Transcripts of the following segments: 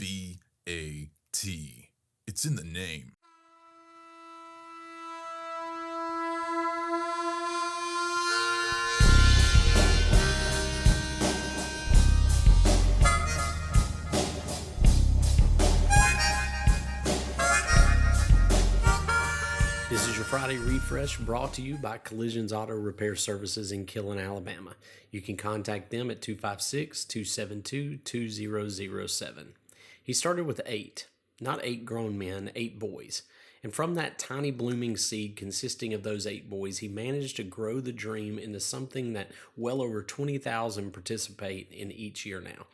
It's in the name. This is your Friday Refresh brought to you by Collisions Auto Repair Services in Killen, Alabama. You can contact them at 256-272-2007. He started with 8, not 8 grown men, 8 boys. And from that tiny blooming seed consisting of those 8 boys, he managed to grow the dream into something that well over 20,000 participate in each year now.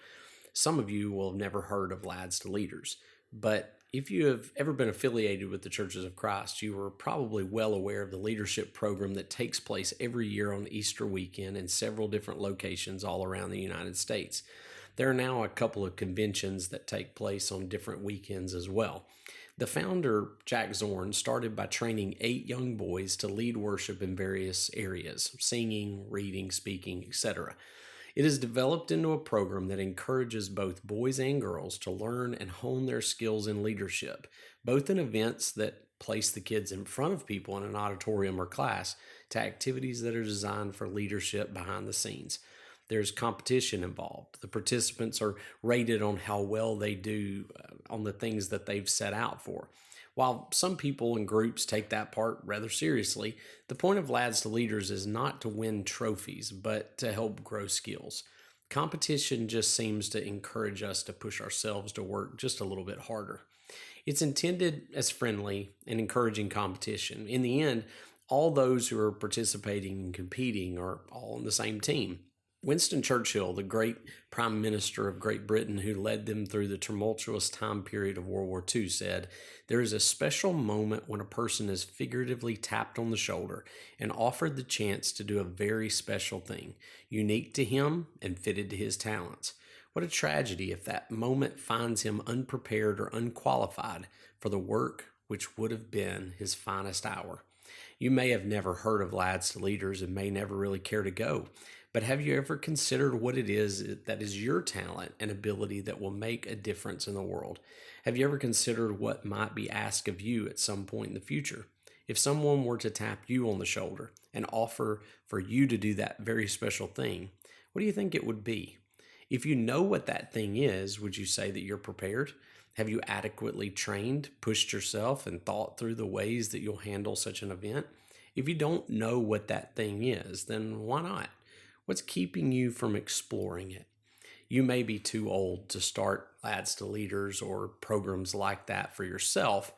Some of you will have never heard of Lads to Leaders, but if you have ever been affiliated with the Churches of Christ, you are probably well aware of the leadership program that takes place every year on Easter weekend in several different locations all around the United States. There are now a couple of conventions that take place on different weekends as well. The founder, Jack Zorn, started by training 8 young boys to lead worship in various areas, singing, reading, speaking, etc. It is developed into a program that encourages both boys and girls to learn and hone their skills in leadership, both in events that place the kids in front of people in an auditorium or class to activities that are designed for leadership behind the scenes. There's competition involved. The participants are rated on how well they do on the things that they've set out for. While some people and groups take that part rather seriously, the point of Lads to Leaders is not to win trophies, but to help grow skills. Competition just seems to encourage us to push ourselves to work just a little bit harder. It's intended as friendly and encouraging competition. In the end, all those who are participating and competing are all on the same team. Winston Churchill, the great Prime Minister of Great Britain who led them through the tumultuous time period of World War II, said, "There is a special moment when a person is figuratively tapped on the shoulder and offered the chance to do a very special thing, unique to him and fitted to his talents. What a tragedy if that moment finds him unprepared or unqualified for the work which would have been his finest hour." You may have never heard of Lads to Leaders and may never really care to go. But have you ever considered what it is that is your talent and ability that will make a difference in the world? Have you ever considered what might be asked of you at some point in the future? If someone were to tap you on the shoulder and offer for you to do that very special thing, what do you think it would be? If you know what that thing is, would you say that you're prepared? Have you adequately trained, pushed yourself, and thought through the ways that you'll handle such an event? If you don't know what that thing is, then why not? What's keeping you from exploring it? You may be too old to start Lads to Leaders or programs like that for yourself,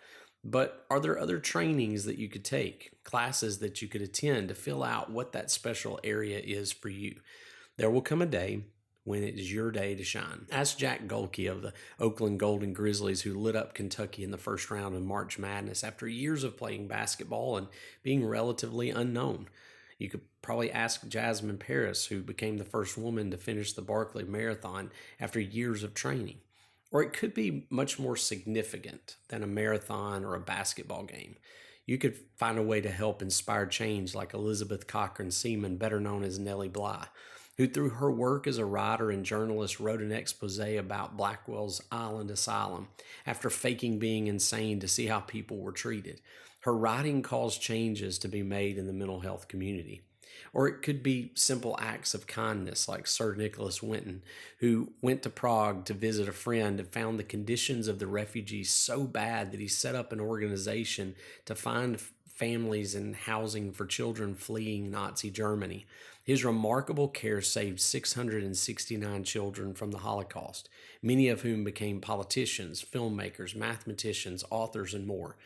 but are there other trainings that you could take, classes that you could attend to fill out what that special area is for you? There will come a day when it is your day to shine. Ask Jack Golke of the Oakland Golden Grizzlies, who lit up Kentucky in the first round of March Madness after years of playing basketball and being relatively unknown. You could probably ask Jasmine Paris, who became the first woman to finish the Barkley Marathon after years of training. Or it could be much more significant than a marathon or a basketball game. You could find a way to help inspire change like Elizabeth Cochran Seaman, better known as Nellie Bly, who through her work as a writer and journalist wrote an expose about Blackwell's Island Asylum after faking being insane to see how people were treated. Her writing caused changes to be made in the mental health community. Or it could be simple acts of kindness like Sir Nicholas Winton, who went to Prague to visit a friend and found the conditions of the refugees so bad that he set up an organization to find families and housing for children fleeing Nazi Germany. His remarkable care saved 669 children from the Holocaust, many of whom became politicians, filmmakers, mathematicians, authors, and more.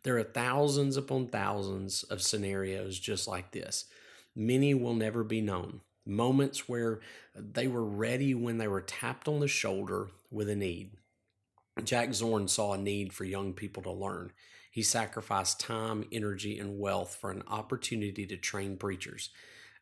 There are thousands upon thousands of scenarios just like this. Many will never be known. Moments where they were ready when they were tapped on the shoulder with a need. Jack Zorn saw a need for young people to learn. He sacrificed time, energy, and wealth for an opportunity to train preachers.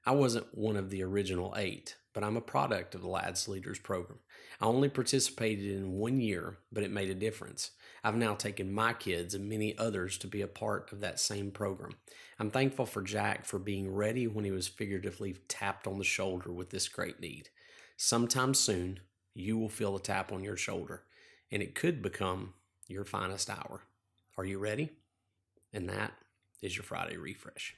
I wasn't one of the original 8, but I'm a product of the Lads Leaders program. I only participated in 1 year, but it made a difference. I've now taken my kids and many others to be a part of that same program. I'm thankful for Jack for being ready when he was figuratively tapped on the shoulder with this great need. Sometime soon, you will feel a tap on your shoulder. and it could become your finest hour. Are you ready? And that is your Friday refresh.